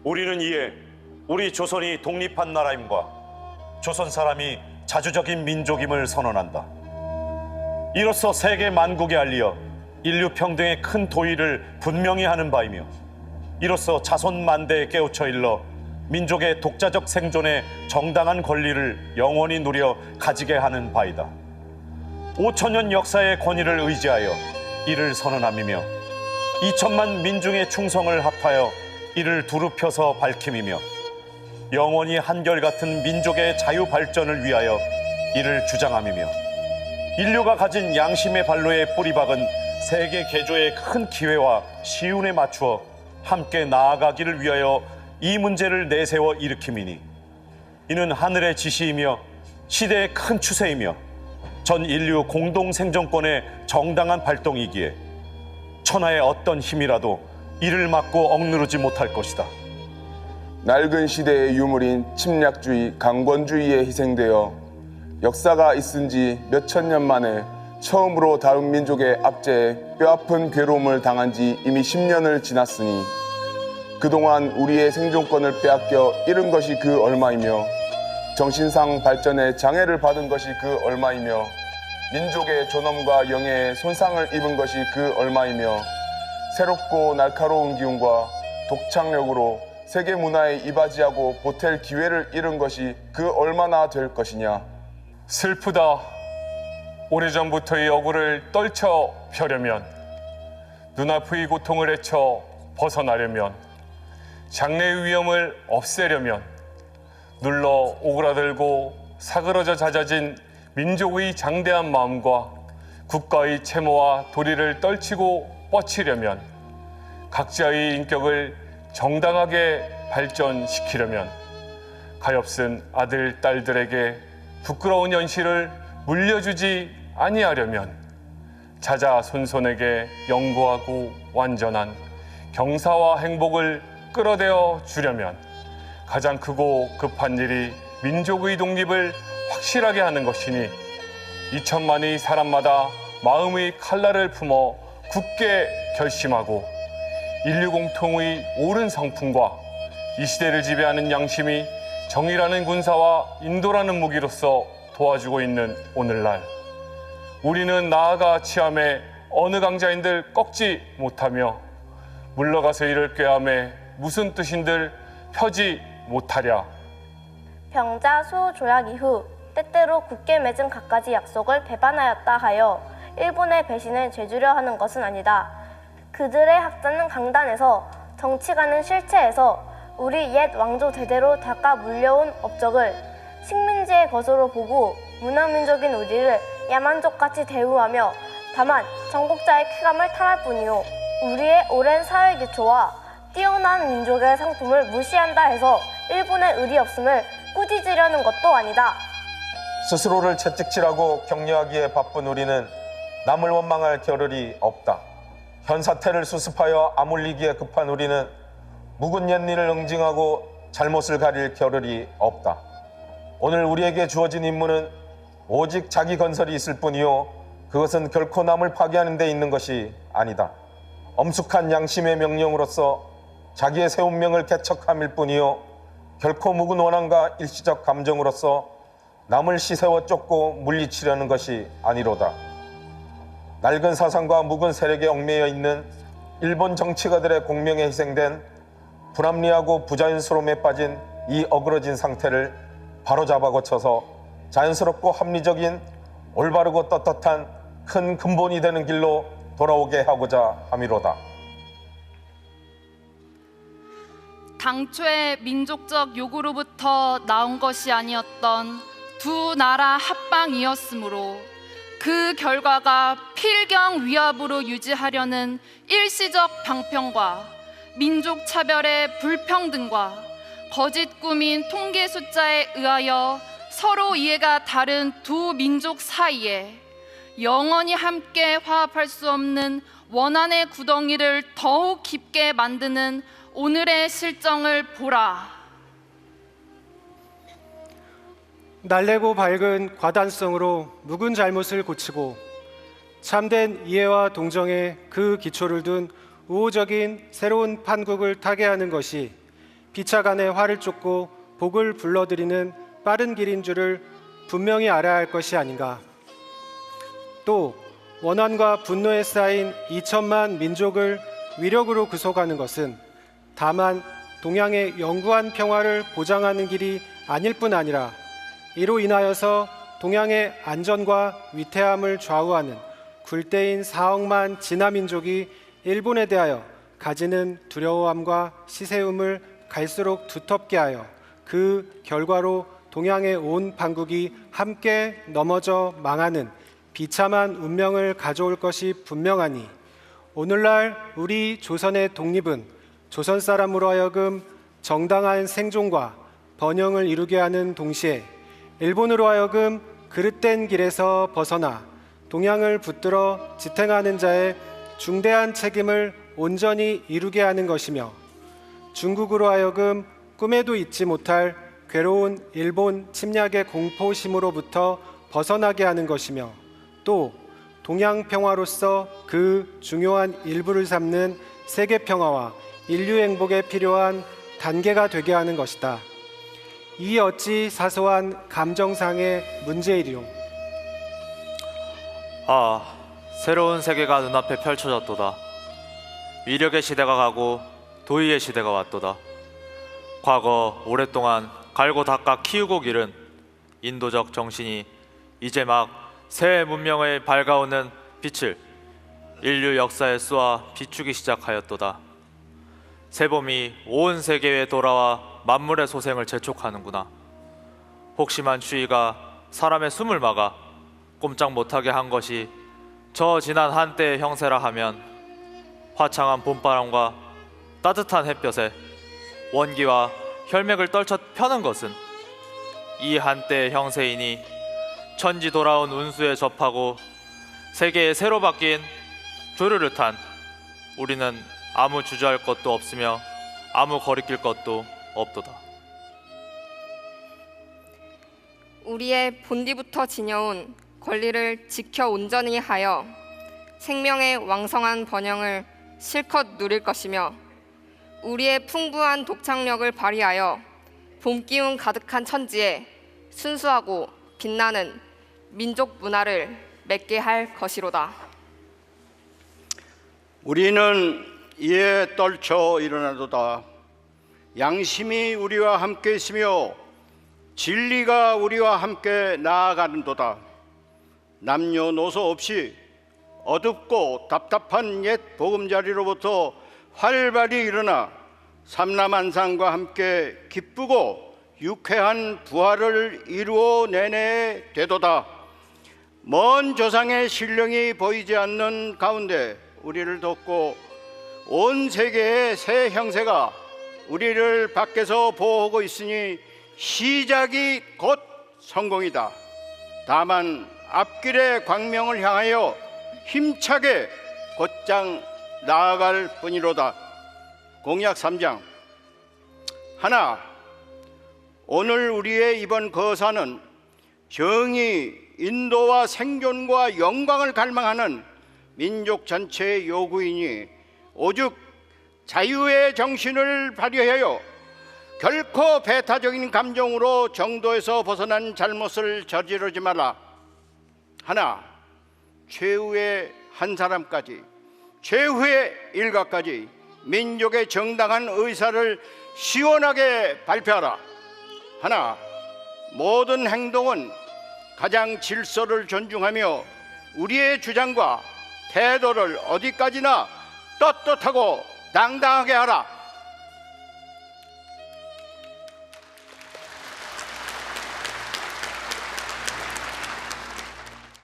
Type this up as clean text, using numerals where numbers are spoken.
우리는 이에 우리 조선이 독립한 나라임과 조선 사람이 자주적인 민족임을 선언한다. 이로써 세계 만국에 알리어 인류 평등의 큰 도의를 분명히 하는 바이며, 이로써 자손 만대에 깨우쳐 일러 민족의 독자적 생존에 정당한 권리를 영원히 누려 가지게 하는 바이다. 5천년 역사의 권위를 의지하여 이를 선언함이며, 2천만 민중의 충성을 합하여 이를 두루 펴서 밝힘이며, 영원히 한결같은 민족의 자유 발전을 위하여 이를 주장함이며, 인류가 가진 양심의 발로에 뿌리박은 세계 개조의 큰 기회와 시운에 맞추어 함께 나아가기를 위하여 이 문제를 내세워 일으킴이니, 이는 하늘의 지시이며 시대의 큰 추세이며 전 인류 공동 생존권의 정당한 발동이기에 천하의 어떤 힘이라도 이를 막고 억누르지 못할 것이다. 낡은 시대의 유물인 침략주의, 강권주의에 희생되어 역사가 있은 지 몇천 년 만에 처음으로 다른 민족의 압제에 뼈아픈 괴로움을 당한 지 이미 10년을 지났으니, 그동안 우리의 생존권을 빼앗겨 잃은 것이 그 얼마이며, 정신상 발전에 장애를 받은 것이 그 얼마이며, 민족의 존엄과 영예에 손상을 입은 것이 그 얼마이며, 새롭고 날카로운 기운과 독창력으로 세계 문화에 이바지하고 보탤 기회를 잃은 것이 그 얼마나 될 것이냐. 슬프다. 오래전부터의 억울을 떨쳐 펴려면, 눈앞의 고통을 헤쳐 벗어나려면, 장래의 위험을 없애려면, 눌러 오그라들고 사그러져 잦아진 민족의 장대한 마음과 국가의 채모와 도리를 떨치고 뻗치려면, 각자의 인격을 정당하게 발전시키려면, 가엾은 아들, 딸들에게 부끄러운 현실을 물려주지 아니하려면, 자자손손에게 영구하고 완전한 경사와 행복을 끌어대어 주려면, 가장 크고 급한 일이 민족의 독립을 확실하게 하는 것이니, 2천만의 사람마다 마음의 칼날을 품어 굳게 결심하고 인류 공통의 옳은 성품과 이 시대를 지배하는 양심이 정의라는 군사와 인도라는 무기로서 도와주고 있는 오늘날, 우리는 나아가 치함에 어느 강자인들 꺾지 못하며, 물러가서 이를 꾀함에 무슨 뜻인들 펴지 못하랴. 병자 수호 조약 이후 때때로 굳게 맺은 갖가지 약속을 배반하였다 하여 일본의 배신을 죄주려 하는 것은 아니다. 그들의 학자는 강단에서, 정치가는 실체에서 우리 옛 왕조 대대로 닦아 물려온 업적을 식민지의 것으로 보고 문화민족인 우리를 야만족같이 대우하며 다만 정복자의 쾌감을 탐할 뿐이요, 우리의 오랜 사회 기초와 뛰어난 민족의 상품을 무시한다 해서 일본의 의리 없음을 꾸짖으려는 것도 아니다. 스스로를 채찍질하고 격려하기에 바쁜 우리는 남을 원망할 겨를이 없다. 현 사태를 수습하여 아물리기에 급한 우리는 묵은 옛일을 응징하고 잘못을 가릴 겨를이 없다. 오늘 우리에게 주어진 임무는 오직 자기 건설이 있을 뿐이요, 그것은 결코 남을 파괴하는 데 있는 것이 아니다. 엄숙한 양심의 명령으로서 자기의 새 운명을 개척함일 뿐이요, 결코 묵은 원한과 일시적 감정으로서 남을 시세워 쫓고 물리치려는 것이 아니로다. 낡은 사상과 묵은 세력에 얽매여 있는 일본 정치가들의 공명에 희생된 불합리하고 부자연스러움에 빠진 이 어그러진 상태를 바로잡아 고쳐서 자연스럽고 합리적인 올바르고 떳떳한 큰 근본이 되는 길로 돌아오게 하고자 함이로다. 당초의 민족적 요구로부터 나온 것이 아니었던 두 나라 합방이었으므로 그 결과가 필경 위협으로 유지하려는 일시적 방편과 민족 차별의 불평등과 거짓 꾸민 통계 숫자에 의하여 서로 이해가 다른 두 민족 사이에 영원히 함께 화합할 수 없는 원한의 구덩이를 더욱 깊게 만드는 오늘의 실정을 보라. 날래고 밝은 과단성으로 묵은 잘못을 고치고 참된 이해와 동정의 그 기초를 둔 우호적인 새로운 판국을 타개하는 것이 피차 간의 화를 쫓고 복을 불러들이는 빠른 길인 줄을 분명히 알아야 할 것이 아닌가. 또 원한과 분노에 쌓인 2천만 민족을 위력으로 구속하는 것은 다만 동양의 영구한 평화를 보장하는 길이 아닐 뿐 아니라 이로 인하여서 동양의 안전과 위태함을 좌우하는 굴대인 4억만 진화 민족이 일본에 대하여 가지는 두려워함과 시세움을 갈수록 두텁게 하여 그 결과로 동양의 온 반국이 함께 넘어져 망하는 비참한 운명을 가져올 것이 분명하니 오늘날 우리 조선의 독립은 조선 사람으로 하여금 정당한 생존과 번영을 이루게 하는 동시에 일본으로 하여금 그릇된 길에서 벗어나 동양을 붙들어 지탱하는 자의 중대한 책임을 온전히 이루게 하는 것이며 중국으로 하여금 꿈에도 잊지 못할 괴로운 일본 침략의 공포심으로부터 벗어나게 하는 것이며 또 동양 평화로서 그 중요한 일부를 삼는 세계 평화와 인류 행복에 필요한 단계가 되게 하는 것이다. 이 어찌 사소한 감정상의 문제이리요. 아, 새로운 세계가 눈앞에 펼쳐졌도다. 위력의 시대가 가고 도의의 시대가 왔도다. 과거 오랫동안 갈고 닦아 키우고 기른 인도적 정신이 이제 막 새 문명의 밝아오는 빛을 인류 역사에 쏘아 비추기 시작하였도다. 새봄이 온 세계에 돌아와 만물의 소생을 재촉하는구나. 혹심한 추위가 사람의 숨을 막아 꼼짝 못하게 한 것이 저 지난 한때의 형세라 하면 화창한 봄바람과 따뜻한 햇볕에 원기와 혈맥을 떨쳐 펴는 것은 이 한때의 형세이니 천지 돌아온 운수에 접하고 세계에 새로 바뀐 조르르탄 우리는 아무 주저할 것도 없으며 아무 거리낄 것도 없도다. 우리의 본디부터 지녀온 권리를 지켜 온전히 하여 생명의 왕성한 번영을 실컷 누릴 것이며 우리의 풍부한 독창력을 발휘하여 봄 기운 가득한 천지에 순수하고 빛나는 민족 문화를 맺게 할 것이로다. 우리는 이에 떨쳐 일어나도다. 양심이 우리와 함께 있으며 진리가 우리와 함께 나아가는도다. 남녀노소 없이 어둡고 답답한 옛 보금자리로부터 활발히 일어나 삼라만상과 함께 기쁘고 유쾌한 부활을 이루어내내 되도다. 먼 조상의 신령이 보이지 않는 가운데 우리를 돕고 온 세계의 새 형세가 우리를 밖에서 보호하고 있으니 시작이 곧 성공이다. 다만 앞길의 광명을 향하여 힘차게 곧장 나아갈 뿐이로다. 공약 3장 하나, 오늘 우리의 이번 거사는 정의, 인도와 생존과 영광을 갈망하는 민족 전체의 요구이니 오죽 자유의 정신을 발휘하여 결코 배타적인 감정으로 정도에서 벗어난 잘못을 저지르지 말라. 하나, 최후의 한 사람까지, 최후의 일가까지 민족의 정당한 의사를 시원하게 발표하라. 하나, 모든 행동은 가장 질서를 존중하며 우리의 주장과 태도를 어디까지나 떳떳하고 당당하게 하라.